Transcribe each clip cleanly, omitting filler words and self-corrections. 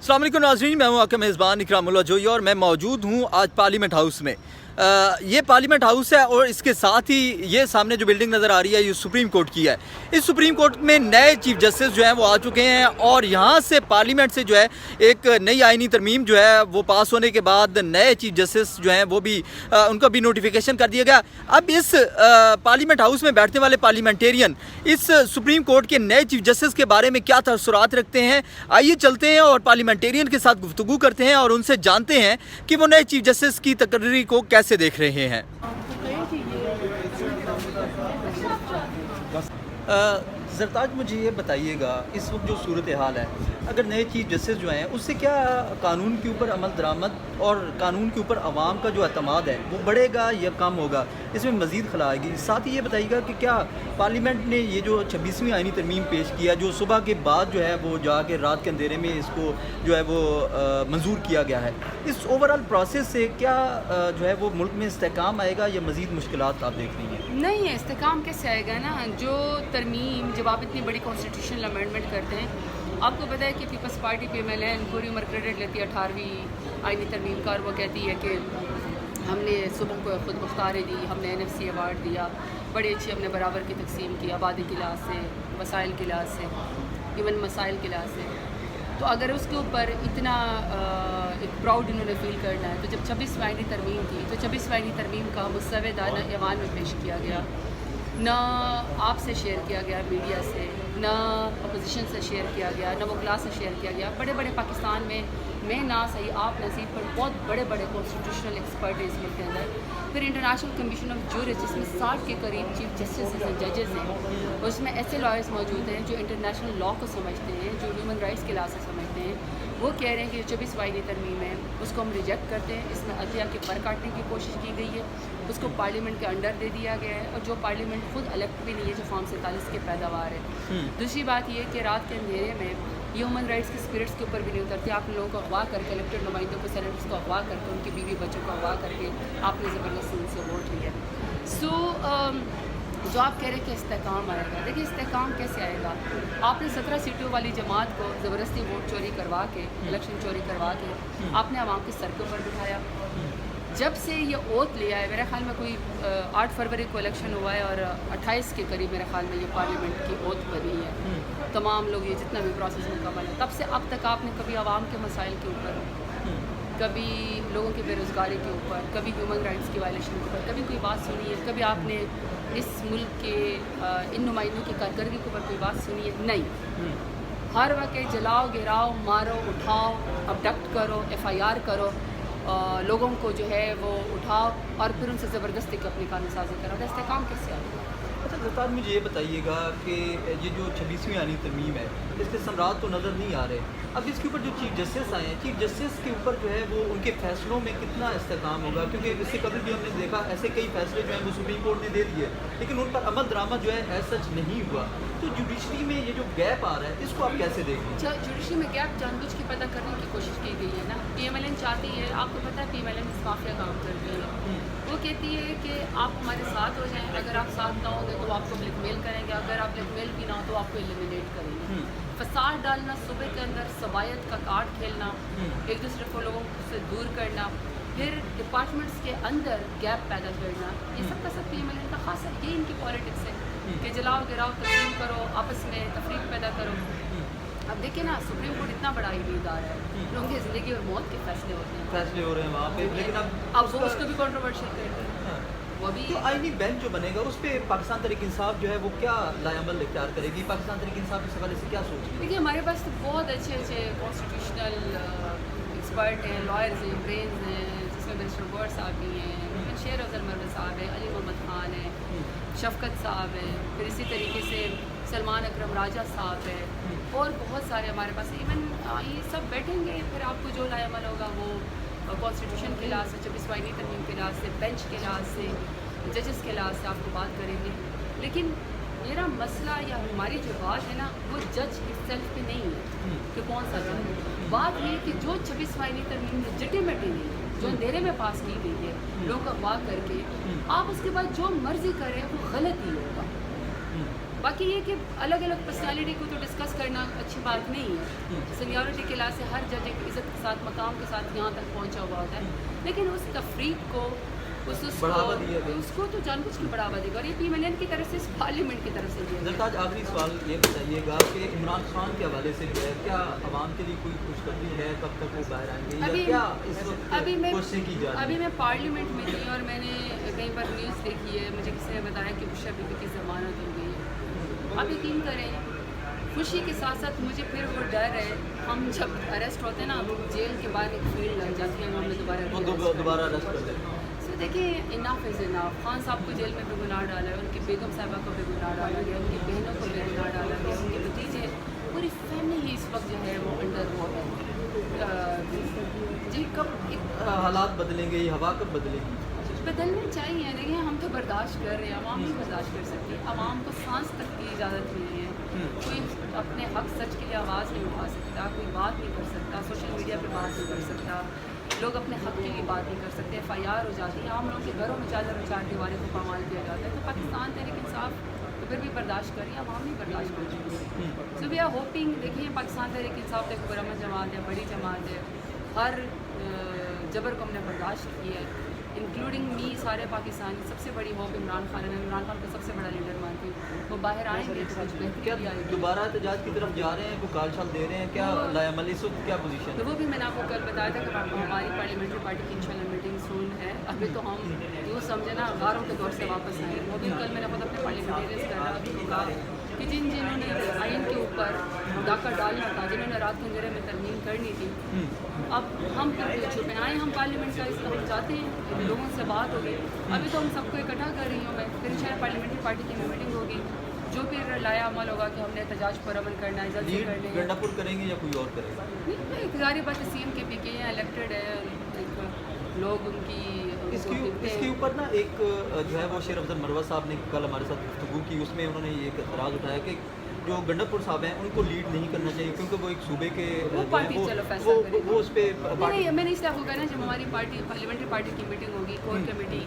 अस्सलाम वालेकुम नाज़रीन, मैं हूं आपका मेज़बान इकरामुल्लाह जोई और मैं मौजूद हूं आज पार्लियामेंट हाउस में। ये पार्लियामेंट हाउस है और इसके साथ ही ये सामने जो बिल्डिंग नज़र आ रही है ये सुप्रीम कोर्ट की है। इस सुप्रीम कोर्ट में नए चीफ जस्टिस जो हैं वो आ चुके हैं और यहाँ से पार्लियामेंट से जो है एक नई आइनी तरमीम जो है वो पास होने के बाद नए चीफ जस्टिस जो हैं वो भी उनका भी नोटिफिकेशन कर दिया गया। अब इस पार्लियामेंट हाउस में बैठने वाले पार्लियामेंटेरियन इस सुप्रीम कोर्ट के नए चीफ जस्टिस के बारे में क्या तअस्सुरात रखते हैं, आइए चलते हैं और पार्लियामेंटेरियन के साथ गुफ्तगू करते हैं और उनसे जानते हैं कि वो नए चीफ जस्टिस की तकर्री को कैसे देख रहे हैं। ज़रताज, मुझे ये बताइएगा, इस वक्त जो सूरत हाल है, अगर नए चीफ जस्टिस जो हैं उससे क्या कानून के ऊपर अमल दरामद और कानून के ऊपर आवाम का जो अतमाद है वो बढ़ेगा या कम होगा, इसमें मज़ीद खला आएगी? साथ ही ये बताइएगा कि क्या पार्लियामेंट ने ये जो 26वीं आइनी तरमीम पेश किया जो सुबह के बाद जो है वो जाके रात के अंधेरे में इसको जो है वो मंजूर किया गया है, इस ओवरऑल प्रोसेस से क्या जो है वो मुल्क में इस्तेहकाम आएगा या मज़ीद मुश्किलात आप देख रही हैं? नहीं है, इस्तेहकाम कैसे आएगा ना, जो तरमीम जब आप इतनी बड़ी कॉन्स्टिट्यूशनल अमेंडमेंट करते हैं, आपको पता है कि पीपल्स पार्टी PMLN पूरी उम्र क्रेडिट लेती है 18वीं आइनी तरमीम का और वो कहती है कि हमने सुबह को खुद मुख्तारी दी, हमने NFC अवार्ड दिया, बड़ी अच्छी हमने बराबर की तकसीम की आबादी के लिहाज से, वसाइल के लिहाज से, इवन मसाइल के लिहाज से। तो अगर उसके ऊपर इतना एक प्राउड इन्होंने फील करना है, तो जब 26वीं आइनी तरमीम थी तो 26वीं आइनी तरमीम का मुसव्वदाना ऐवान में पेश किया गया, ना आपसे शेयर किया गया मीडिया से, ना अपोजिशन से शेयर किया गया, ना वो क्लास से शेयर किया गया। बड़े बड़े पाकिस्तान में मैं ना सही आप नसीब पर बहुत बड़े बड़े कॉन्स्टिट्यूशनल एक्सपर्ट हैं इस मुल्क के अंदर। फिर इंटरनेशनल कमीशन ऑफ जूरिस जिसमें 60 के करीब चीफ जस्टिस हैं, जजेस हैं, उसमें ऐसे लॉयर्स मौजूद हैं जो इंटरनेशनल लॉ को समझते हैं, जो ह्यूमन राइट्स के लिहाज से समझते हैं। वो कह रहे हैं कि 24वीं आइनी तरमीम है उसको हम रिजेक्ट करते हैं, इसमें अदलिया के पर काटने की कोशिश की गई है, उसको पार्लियामेंट के अंडर दे दिया गया है और जो पार्लियामेंट खुद इलेक्ट भी नहीं है, जो फॉर्म 47 के पैदावार है। दूसरी बात ये कि रात के अंधेरे में ये ह्यूमन राइट्स के स्पिरिट्स के ऊपर भी नहीं उतरते। आपने लोगों को अगवा करके, इलेक्टेड नुमाइंदों को, सेनेटर्स को अगवा करके, उनकी बीवी बच्चों को अगवा करके आपने ज़बरदस्ती उनसे वोट लिया। जो आप कह रहे हैं कि इस्तेहकाम आएगा, देखिए इस्तेहकाम कैसे आएगा? आपने 17 सीटों वाली जमात को ज़बरदस्ती वोट चोरी करवा के, इलेक्शन चोरी करवा के आपने आवाम के सर के ऊपर बिठाया। जब से ये ओथ लिया है, मेरे ख्याल में कोई 8 फरवरी को इलेक्शन हुआ है और 28 के करीब मेरे ख्याल में ये पार्लियामेंट की ओथ बनी है, तमाम लोग ये जितना भी प्रोसेस मुकम्मल है, तब से अब तक आपने कभी आवाम के मसाइल के ऊपर, कभी लोगों की बेरोज़गारी के ऊपर, कभी ह्यूमन राइट्स की वायलेशन के ऊपर कभी कोई बात सुनी है? कभी आपने इस मुल्क के इन नुमाइंदों की कारकर्दगी के ऊपर कोई बात सुनी है? नहीं। हर वक्त जलाओ, गिराओ, मारो, उठाओ, अबडक्ट करो, FIR करो, लोगों को जो है वो उठाओ और फिर उनसे ज़बरदस्ती की अपनी कानून साजी करो। इस्तेहकाम कैसे आएगा? अच्छा ज़रताज, मुझे ये बताइएगा कि ये जो 26वीं आइनी तरमीम है इसके समरात तो नज़र नहीं आ रहे। अब इसके ऊपर जो चीफ जस्टिस आए हैं, चीफ जस्टिस के ऊपर जो है वो उनके फैसलों में कितना इस्तेहकाम होगा? क्योंकि इससे कभी भी हमने देखा ऐसे कई फैसले जो हैं वो सुप्रीम कोर्ट ने दे दिए लेकिन उन पर अमल दरामद जो है एज सच नहीं हुआ। तो जुडिशरी में ये जो गैप आ रहा है इसको आप कैसे देखें? जुडिशरी में गैप जानबूझ के पैदा करने की कोशिश की गई है ना। PMLN चाहती है, आपको पता है PMLN इस माफिया काम करती है। वो कहती है कि आप हमारे साथ हो जाएं, अगर आप साथ ना होंगे तो आपको ब्लैकमेल करेंगे, अगर आप ब्लैकमेल भी ना हो तो आपको एलिमिनेट करेंगे। फसाद डालना, सुबह के अंदर सवायत का कार्ड खेलना, एक दूसरे को लोगों से दूर करना, फिर डिपार्टमेंट्स के अंदर गैप पैदा करना, ये सब का सब PMLN का खास है। ये इनकी पॉलिटिक्स है कि जलाओ, गिराओ, तकसीम करो, आपस में तफरीक पैदा करो। अब देखिए ना, सुप्रीम कोर्ट इतना बड़ा इदारा है, लोगों की ज़िंदगी और मौत के फैसले हो रहे हैं वहाँ पे, लेकिन अब वो उसको भी कॉन्ट्रोवर्शियल करते हैं। वो भी तो आईनी बेंच जो बनेगा उस पर पाकिस्तान तहरीक इंसाफ जो है वो क्या लाएअमल इख्तियार करेगी? पाकिस्तान तहरीक इंसाफ इस हवाले से क्या सोच रही है? देखिए, हमारे पास तो बहुत अच्छे कॉन्स्टिट्यूशनल एक्सपर्ट हैं, लॉयर्स हैं, ब्रेन्स हैं, जिसमें बैरिस्टर गौहर साहब भी हैं, शेर अफजल मरवत साहब है, अली मोहम्मद खान है, शफकत साहब है, फिर इसी तरीके से सलमान अकरम राजा साहब है और बहुत सारे हमारे पास। इवन ये सब बैठेंगे, फिर आपको जो लाएअमल होगा वो कॉन्स्टिट्यूशन के लिहाज से, 26वीं आइनी तरमीम के लिहाज से, बेंच के लिहाज से, जजेस के लिहाज से आपको बात करेंगे। लेकिन मेरा मसला या हमारी जो बात है ना वो जज सेल्फ पे नहीं है कि कौन सा जज है। बात ये है कि जो 26वीं आइनी तरमीम लेजिटिमेट ही नहीं है, जो अंधेरे में पास की गई है लोगों को अगवा करके, आप उसके बाद जो मर्जी करें वो गलत ही होगा। باقی یہ کہ الگ الگ پرسنالٹی کو تو ڈسکس کرنا اچھی بات نہیں ہے. سینیورٹی کے لحاظ سے ہر جج ایک عزت کے ساتھ مقام کے ساتھ یہاں تک پہنچا ہوا ہوتا ہے, لیکن اس تفریق کو اس کو تو جان بوجھ کے بڑھاوا دے گا, اور یہ پی ایل این کی طرف سے, اس پارلیمنٹ کی طرف سے دیا. زرتاج آخری سوال یہ بتائیے گا کہ عمران خان کے حوالے سے جو ہے کیا عوام کے لیے کوئی خوشخبری ہے, کب تک وہ باہر آئیں گے, یا کیا اس وقت کوششیں کی جا رہی ہیں؟ ابھی میں پارلیمنٹ میں تھی اور میں نے کہیں پر نیوز دیکھی ہے, مجھے کسی نے بتایا کہ بشرا بی بی کی ضمانت ہو گئی ہے. آپ یقین کریں, خوشی کے ساتھ ساتھ مجھے پھر وہ ڈر ہے, ہم جب اریسٹ ہوتے ہیں نا, جیل کے باہر ایک فیلڈ لگ جاتی ہے, ہمیں دوبارہ اریسٹ کر دیں. دیکھیں اناف از اناف. خان صاحب کو جیل میں بھی گناہ ڈالا ہے, ان کی بیگم صاحبہ کو بھی گناہ ڈالا گیا, ان کی بہنوں کو بھی گناہ ڈالا گیا, ان کے بھتیجے, پوری فیملی ہی اس وقت جو ہے وہ انڈر وہ ہے. جی کب حالات بدلیں گے, یہ ہوا کب بدلے گی؟ بدلنے چاہیے. دیکھیں ہم تو برداشت کر رہے ہیں, عوام نہیں برداشت کر سکتی. عوام کو سانس تک کی اجازت نہیں ہے, کوئی اپنے حق سچ کے لیے آواز نہیں اٹھا سکتا, کوئی بات نہیں کر سکتا, سوشل میڈیا پہ بات نہیں کر سکتا, لوگ اپنے حق کے لیے بات نہیں کر سکتے. ایف آئی آر ہو جاتی ہے, عام لوگوں کے گھروں میں چار دیواریں کو پامال کیا جاتا ہے. تو پاکستان تحریک انصاف تو پھر بھی برداشت کر رہی ہے, عوام نہیں برداشت کر رہی. سو وی آر ہوپنگ, دیکھیے پاکستان تحریک انصاف ایک پرامن جماعت ہے, بڑی جماعت ہے, ہر جبر کو ہم نے برداشت کیا ہے, انکلوڈنگ می. سارے پاکستانی سب سے بڑی ہوپ عمران خان ہے, عمران خان کو سب سے بڑا لیڈر مانتی ہوں. وہ باہر آئیں گے تو کچھ بہتری بھی آئے گی. دوبارہ احتجاج کی طرف جا رہے ہیں, کوئی کال شال دے رہے ہیں, کیا لائے عمل اس وقت کیا پوزیشن ہے؟ تو وہ بھی میں نے آپ کو کل بتایا تھا کہ ہماری پارلیمنٹری پارٹی کی انشاءاللہ میٹنگ سون ہے. ابھی تو ہم جو سمجھے نا غاروں کے دور سے واپس آئے. وہ بھی کل میں نے خود اپنے پارلیمنٹریز کر رہا تھا کہ جنہوں نے آئین کے اوپر ڈاکہ ڈالنا تھا, جنہوں نے رات اندھیرے میں ترمیم کرنی تھی, اب ہم پھر چھپے آئے, ہم پارلیمنٹ کا اس ہم چاہتے ہیں, لوگوں سے بات ہوگی. ابھی تو ہم سب کو اکٹھا کر رہی ہوں میں, پھر انشاءاللہ پارلیمنٹری پارٹی کی میٹنگ ہوگی, جو پھر لایا عمل ہوگا کہ ہم نے احتجاج پر عمل کرنا ہے, جلدی کرنا ہے. گنڈا پور کریں گے یا کوئی اور کرے گا؟ نہیں, اقتداری بات سی ایم کے پی کے ہیں, الیکٹڈ ہے, لوگ ان کی اس کے اوپر نا ایک جو ہے وہ شیر افضل مروت صاحب نے کل ہمارے ساتھ گفتگو کی, اس میں انہوں نے یہ اعتراض اٹھایا کہ جو گنڈا پور صاحب ہیں ان کو لیڈ نہیں کرنا چاہیے, کیونکہ وہ ایک صوبے کے وہ اس پہ نہیں. میں نے اس طرح ہوگا نا, جب ہماری پارٹی پارلیمنٹری پارٹی کی میٹنگ ہوگی, کور کمیٹی,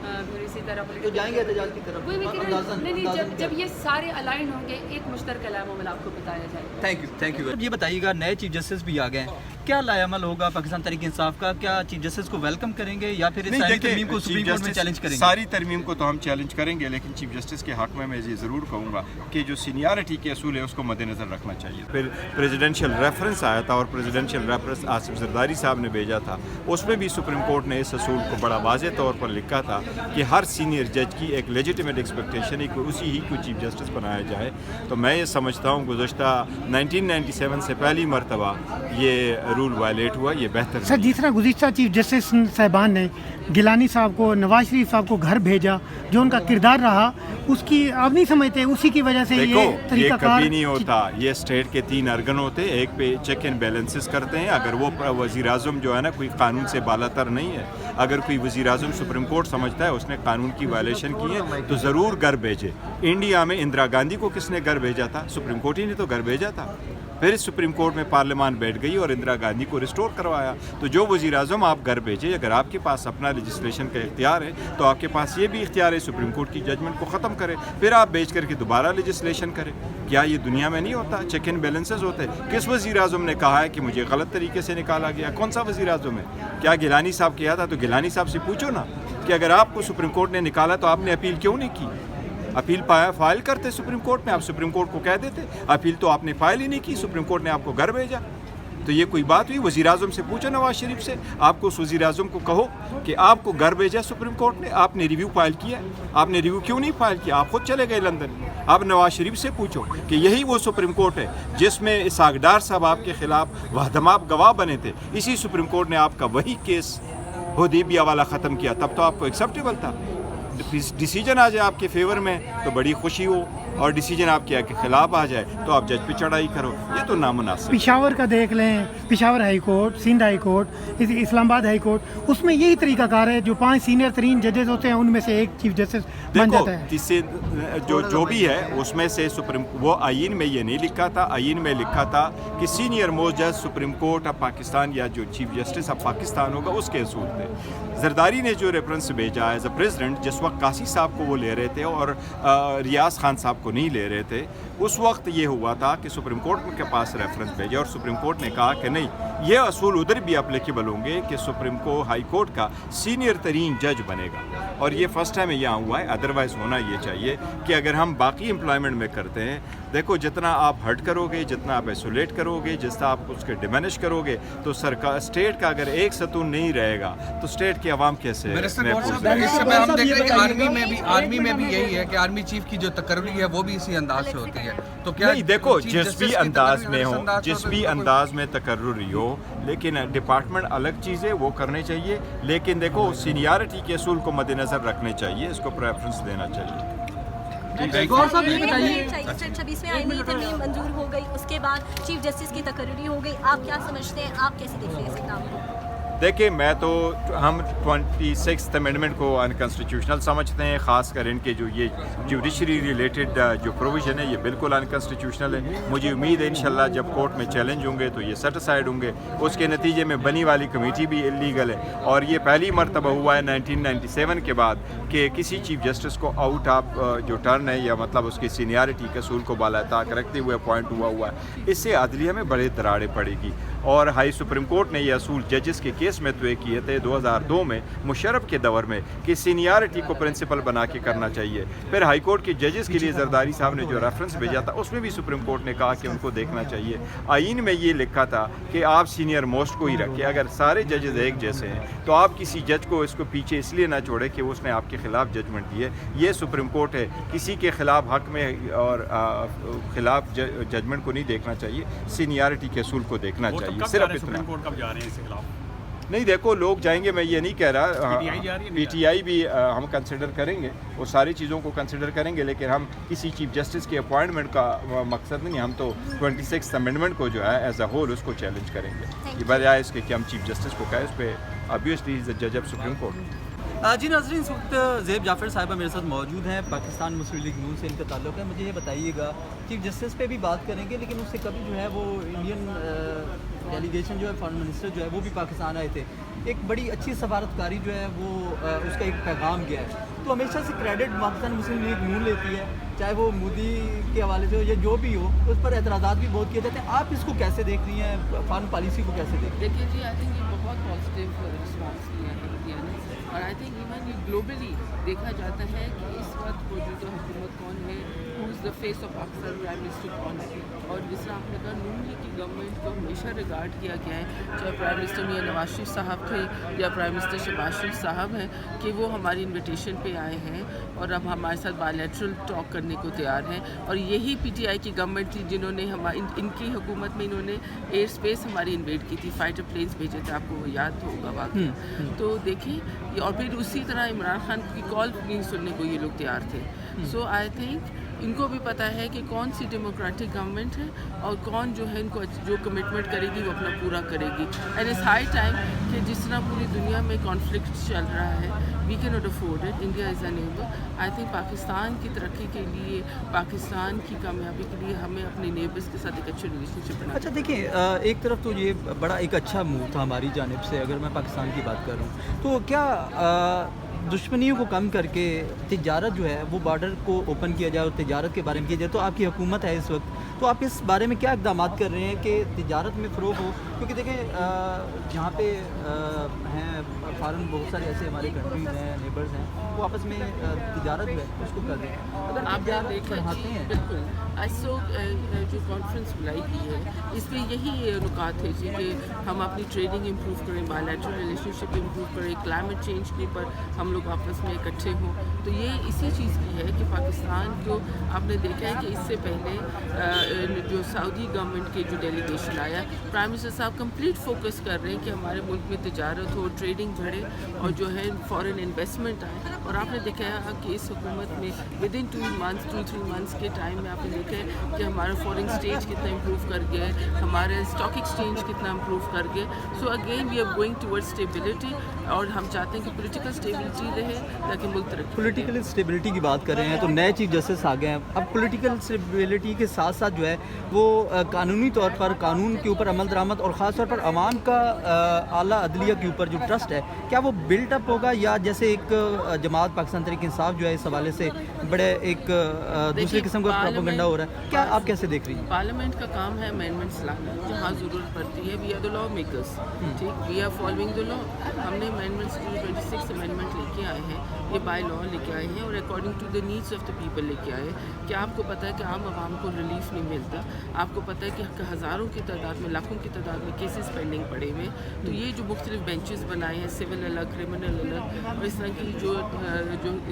پھر اسی طرح تو جائیں گے احتجاج کی طرف. نہیں, جب یہ سارے الائن ہوں گے ایک مشترکہ لائحہ عمل آپ کو بتایا جائے گا. Thank you. یہ بتائیے گا, نئے چیف جسٹس بھی آ گئے ہیں, کیا لائحہ عمل ہوگا پاکستان تحریک انصاف کا؟ کیا چیف جسٹس کو ویلکم کریں گے یا پھر ساری ترمیم کو سپریم کورٹ میں چیلنج کریں گے؟ ساری ترمیم کو تو ہم چیلنج کریں گے, لیکن چیف جسٹس کے حق میں یہ ضرور کہوں گا کہ جو سینیارٹی کے اصول ہے اس کو مد نظر رکھنا چاہیے. پھر پریزیڈنشیل ریفرنس آیا تھا, اور پریزیڈنشیل ریفرنس آصف زرداری صاحب نے بھیجا تھا, اس میں بھی سپریم کورٹ نے اس اصول کو بڑا واضح طور پر لکھا تھا کہ ہر سینئر جج کی ایک لیجیٹیمیٹ ایکسپیکٹیشن ہے کہ اسی ہی کو چیف جسٹس بنایا جائے. تو میں یہ سمجھتا ہوں گزشتہ 1997 سے پہلی مرتبہ یہ رول وائلیٹ ہوا, یہ بہتر. سر جس طرح گزشتہ چیف جسٹس صاحبان نے گیلانی صاحب کو, نواز شریف صاحب کو گھر بھیجا, جو ان کا کردار رہا, اس کی آپ نہیں سمجھتے اسی کی وجہ سے یہ طریقہ کار کبھی نہیں ہوتا. یہ اسٹیٹ کے 3 ارگن ہوتے, ایک پہ چیک اینڈ بیلنسز کرتے ہیں. اگر وہ وزیر اعظم جو ہے نا کوئی قانون سے بالا تر نہیں ہے, اگر کوئی وزیر اعظم سپریم کورٹ سمجھتا ہے اس نے قانون کی وائلیشن کی ہے تو ضرور گھر بھیجے. انڈیا میں اندرا گاندھی کو کس نے گھر بھیجا تھا؟ سپریم کورٹ ہی نے تو گھر بھیجا تھا. پھر سپریم کورٹ میں پارلیمان بیٹھ گئی اور اندرا گاندھی کو ریسٹور کروایا. تو جو وزیر اعظم آپ گھر بھیجے, اگر آپ کے پاس اپنا لیجسلیشن کا اختیار ہے تو آپ کے پاس یہ بھی اختیار ہے سپریم کورٹ کی ججمنٹ کو ختم کرے, پھر آپ بھیج کر کے دوبارہ لیجسلیشن کرے. کیا یہ دنیا میں نہیں ہوتا؟ چیک اینڈ بیلنسز ہوتے. کس وزیر اعظم نے کہا ہے کہ مجھے غلط طریقے سے نکالا گیا؟ کون سا وزیر اعظم ہے؟ کیا گیلانی صاحب کیا تھا؟ تو گیلانی صاحب سے پوچھو نا کہ اگر آپ کو سپریم کورٹ نے نکالا تو آپ نے اپیل کیوں نہیں کی؟ اپیل فائل کرتے سپریم کورٹ میں, آپ سپریم کورٹ کو کہہ دیتے. اپیل تو آپ نے فائل ہی نہیں کی, سپریم کورٹ نے آپ کو گھر بھیجا. تو یہ کوئی بات ہوئی؟ وزیر اعظم سے پوچھو, نواز شریف سے, آپ کو اس وزیر اعظم کو کہو کہ آپ کو گھر بھیجا سپریم کورٹ نے, آپ نے ریویو فائل کیا, آپ نے ریویو کیوں نہیں فائل کیا؟ آپ خود چلے گئے لندن. آپ نواز شریف سے پوچھو کہ یہی وہ سپریم کورٹ ہے جس میں اسحاق ڈار صاحب آپ کے خلاف وحدماب گواہ بنے تھے, اسی سپریم کورٹ نے آپ کا وہی کیس حدیبیہ والا ختم کیا, تب تو آپ کو ایکسیپٹیبل تھا. ڈیسیجن آ جائے آپ کے فیور میں تو بڑی خوشی ہو, اور ڈیسیجن آپ کے خلاف آ جائے تو آپ جج پہ چڑھائی کرو, یہ تو نامناسب. پشاور کا دیکھ لیں, Peshawar high court, Sindh high court, Islamabad high court, اس میں یہی طریقہ کار ہے, جو 5 سینئر ترین ججز ہوتے ہیں ان میں سے ایک چیف جسٹس بن جاتا ہے. اس سے جو بھی ہے اس میں سے سپریم, وہ آئین میں یہ نہیں لکھا تھا, آئین میں لکھا تھا کہ سینئر موسٹ جج سپریم کورٹ آف پاکستان یا جو چیف جسٹس آف پاکستان ہوگا اس کے اصول تھے. زرداری نے جو ریفرنس بھیجا ایز اے پریزیڈنٹ, جس وقت قاسی صاحب کو وہ لے رہے تھے اور ریاض خان صاحب को नहीं ले रहे थे, उस वक्त ये हुआ था कि सुप्रीम कोर्ट के पास रेफरेंस भेजा और सुप्रीम कोर्ट ने कहा कि नहीं, ये असूल उधर भी अप्लीकेबल होंगे कि सुप्रीम को हाई कोर्ट का सीनियर तरीन जज बनेगा, और ये फर्स्ट टाइम यहाँ हुआ है। अदरवाइज़ होना ये चाहिए कि अगर हम बाकी एम्प्लॉयमेंट में करते हैं, देखो जितना आप हर्ट करोगे, जितना आप आइसोलेट करोगे, जितना आप उसके डिमिनिश करोगे, तो सरकार स्टेट का अगर एक सतून नहीं रहेगा तो स्टेट की आवाम कैसे इस समय हम देख रहे हैं कि आर्मी में भी यही है कि आर्मी चीफ की जो तकर्री है वो भी इसी अंदाज से होती है। तो क्या नहीं, देखो चीफ जिस जस्टिस भी की अंदाज तकर्री में इस हो, अंदाज जिस पे भी बिल्कुल- अंदाज में तकर्री हो, लेकिन डिपार्टमेंट अलग चीज़ है, वो करने चाहिए। लेकिन देखो सीनियरिटी के असूल को मद्देनज़र रखने चाहिए, इसको प्रेफरेंस देना चाहिए। गौर साहब ये बताइए 26वें आईनी तरमीम मंजूर हो गई, उसके बाद चीफ जस्टिस की तकर्री हो गई, आप क्या समझते हैं, आप कैसे देख रहे हैं इस काम को? देखिए, मैं तो हम 26th अमेंडमेंट को अनकॉन्स्टिट्यूशनल समझते हैं, ख़ास कर इनके जो ये जुडिशरी रिलेटेड जो प्रोविज़न है ये बिल्कुल अनकॉन्स्टिट्यूशनल है। मुझे उम्मीद है इंशाल्लाह जब कोर्ट में चैलेंज होंगे तो ये सेट असाइड होंगे। उसके नतीजे में बनी वाली कमेटी भी इलीगल है, और ये पहली मरतबा हुआ है 1997 के बाद कि किसी चीफ जस्टिस को आउट ऑफ जो टर्न है, या मतलब उसकी सीनियरिटी के असूल को बालाताक रखते हुए अपॉइंट हुआ है। इससे अदलिया में बड़े दरारें पड़ेगी, और हाई सुप्रीम कोर्ट ने ये असूल जजेस के केस में तय किए थे 2002 में मुशर्रफ के दौर में कि सीनियरिटी को प्रिंसिपल बना के करना चाहिए। फिर हाई कोर्ट के जजेस के लिए जरदारी साहब ने जो रेफरेंस भेजा था उसमें भी सुप्रीम कोर्ट ने कहा कि उनको देखना चाहिए। आइन में ये लिखा था कि आप सीनियर मोस्ट को ही रखें। अगर सारे जजेस एक जैसे हैं तो आप किसी जज को इसको पीछे इसलिए ना छोड़े कि उसने आपके खिलाफ जजमेंट दी है। ये सुप्रीम कोर्ट है, किसी के खिलाफ हक में और खिलाफ जजमेंट को नहीं देखना चाहिए, सीनियरिटी के असूल को देखना चाहिए। सिर्फ इतना। कब जा रहे हैं इसके खिलाफ? नहीं, देखो लोग जाएंगे, मैं ये नहीं कह रहा। पीटीआई भी हम कंसिडर करेंगे, वो सारी चीज़ों को कंसिडर करेंगे, लेकिन हम किसी चीफ जस्टिस के अपॉइंटमेंट का मकसद नहीं, हम तो 26th अमेंडमेंट को जो है एज अ होल उसको चैलेंज करेंगे। ये बजाय इसके कि हम चीफ जस्टिस को कहें, उस पर ऑब्वियसली इज द जज ऑफ सुप्रीम कोर्ट। जी नाज़रीन, इस वक्त ज़ेब जाफ़र साहिबा मेरे साथ मौजूद हैं, पाकिस्तान मुस्लिम लीग नून से इनका ताल्लुक़ है। मुझे ये बताइएगा, चीफ जस्टिस पे भी बात करेंगे, लेकिन उससे कभी जो है वो इंडियन डेलीगेशन जो है, फॉरेन मिनिस्टर जो है वो भी पाकिस्तान आए थे। एक बड़ी अच्छी सफारतकारी जो है वो उसका एक पैगाम गया है। तो हमेशा से क्रेडिट पाकिस्तान मुस्लिम लीग नून लेती है, चाहे वो मोदी के हवाले से हो या जो भी हो, उस पर एतराज़ात भी बहुत किए जाते हैं। आप इसको कैसे देख रही हैं, फॉरेन पॉलिसी को कैसे देख रही हैं? देखिए जी, आई थिंक ये बहुत पॉजिटिव रिस्पॉन्स किया है इंडिया ने, और आई थिंक इवन ये ग्लोबली देखा जाता है कि इस वक्त मौजूदा हुकूमत कौन है, who is the face of Pakistan, prime minister कौन है। और जिस तरह आपने कहा, नून लीग की गवर्नमेंट को हमेशा रिगार्ड किया गया है, चाहे प्राइम मिनिस्टर मियां नवाज शरीफ साहब थे या प्राइम मिनिस्टर शहबाज शरीफ साहब हैं, कि वो हमारी इन्विटेशन पे आए हैं और अब हमारे साथ बायलैटरल टॉक करने को तैयार हैं। और यही पीटीआई की गवर्नमेंट थी जिन्होंने इनकी हुकूमत में इन्होंने एयर स्पेस हमारी इन्वेड की थी, फाइटर प्लेन्स भेजे थे, आपको वो याद होगा वाकई। तो देखिए, और फिर उसी तरह इमरान खान की कॉल नहीं सुनने को ये लोग तैयार थे। सो आई थिंक इनको भी पता है कि कौन सी डेमोक्रेटिक गवर्नमेंट है और कौन जो है इनको जो कमिटमेंट करेगी वो अपना पूरा करेगी। एंड इट्स हाई टाइम कि जिस तरह पूरी दुनिया में कॉन्फ्लिक्ट चल रहा है, we can not afford it, India is a neighbour. I think Pakistan की तरक्की के लिए, पाकिस्तान की कामयाबी के लिए हमें अपने नेबर्स के साथ एक अच्छे रिलेशनशिप बनाना। अच्छा देखिए, एक तरफ तो ये बड़ा एक अच्छा मूव था हमारी जानिब से, अगर मैं पाकिस्तान की बात करूँ तो क्या दुश्मनियों को कम करके तिजारत जो है वो बॉर्डर को ओपन किया जाए और तिजारत के बारे में किया जाए। तो आपकी हुकूमत है इस वक्त, तो आप इस बारे में क्या इक़दाम कर रहे हैं कि तिजारत में फ़रोग़ हो? क्योंकि देखें, जहाँ पे हैं फ़ॉरेन बहुत सारे ऐसे हमारे कंट्रीज़ हैं, नेबर्स हैं, वो आपस में तिजारत जो है उसको कर रहे हैं। अगर आप तिजारत बढ़ाते हैं, बिल्कुल आईसो जो कॉन्फ्रेंस बुलाई की है, इस पर यही नुकात है जी कि हम अपनी ट्रेडिंग इम्प्रूव करें, बायलैटरल रिलेशनशिप इम्प्रूव करें, क्लाइमेट चेंज के ऊपर हम लोग आपस में इकट्ठे हों। तो ये इसी चीज़ की है कि पाकिस्तान को आपने देखा है कि इससे पहले जो सऊदी गवर्नमेंट के जो डेलीगेशन आया, प्राइम मिनिस्टर साहब कंप्लीट फोकस कर रहे हैं कि हमारे मुल्क में तिजारत हो, ट्रेडिंग बढ़े और जो है फॉरेन इन्वेस्टमेंट आए। और आपने देखा है कि इस हुकूमत में विद इन 2-3 मंथ्स के टाइम में आपने देखा है कि हमारा फॉरेन एक्सचेंज कितना इम्प्रूव कर गया है, हमारे स्टॉक एक्सचेंज कितना इम्प्रूव कर गए। So again we are going towards stability, और हम चाहते हैं कि पोलिटिकल स्टेबिलिटी स्टेबिलिटी रहे ताकि मुल्क तरक्की पॉलिटिकल स्टेबिलिटी की बात कर रहे हैं तो नए चीफ जस्टिस आ गए हैं। अब पॉलिटिकल स्टेबिलिटी के साथ साथ जो है वो कानूनी तौर पर कानून के ऊपर अमल दरामद और ख़ास तौर पर अवाम का आला अदलिया के ऊपर जो ट्रस्ट है क्या वो बिल्टअप होगा, या जैसे एक जमात पाकिस्तान तहरीक इंसाफ जो है इस हवाले से बड़े एक दूसरे किस्म का प्रोपेगेंडा हो रहा है, क्या आप कैसे देख रही हैं? पार्लियामेंट का काम है अमेंडमेंट्स लाना, जहाँ ज़रूरत पड़ती है we are the lawmakers, ठीक, we are following the law. हमने अमेंडमेंट्स 26 अमेंडमेंट लेके आए हैं, ये बाय लॉ लेके आए हैं और according to the needs of the people लेके आए हैं। क्या आपको पता है कि आम आवाम को रिलीफ नहीं मिलता? आपको पता है कि हज़ारों की तादाद में, लाखों की तादाद में केसेस पेंडिंग पड़े हुए। तो ये जो मुख्तलिफ बेंचेस बनाए हैं, सिविल अलग, क्रिमिनल अलग, और इस तरह की जो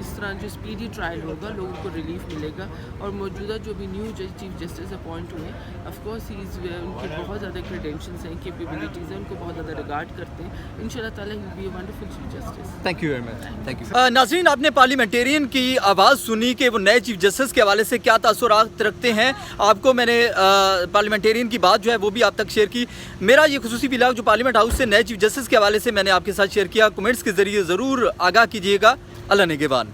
इस तरह जो स्पीडी ट्रायल होगा लोगों को रिलीफ मिलेगा। और मौजूदा जो भी न्यू चीफ जस्टिस अपॉइंट हुए ऑफकोर्स उनकी बहुत ज़्यादा क्रेडेंशियल्स हैं, कैपेबिलिटीज़ हैं, उनको बहुत ज़्यादा रिगार्ड करते हैं। इंशाल्लाह ताला he will be a wonderful chief justice. Thank you very much, thank you. नाज़रीन, आपने पार्लियामेंटेरियन की आवाज़ सुनी कि वो नए चीफ जस्टिस के हवाले से क्या तासुरात रखते हैं। आपको मैंने पार्लियामेंटेरियन की बात जो है वो भी आप तक शेयर की। मेरा ये खुसूसी व्लॉग जो पार्लियामेंट हाउस से नए चीफ जस्टिस के हवाले से मैंने आपके साथ शेयर किया, कमेंट्स के ज़रिए ज़रूर आगाह कीजिएगा। अल्लाह निगहबान।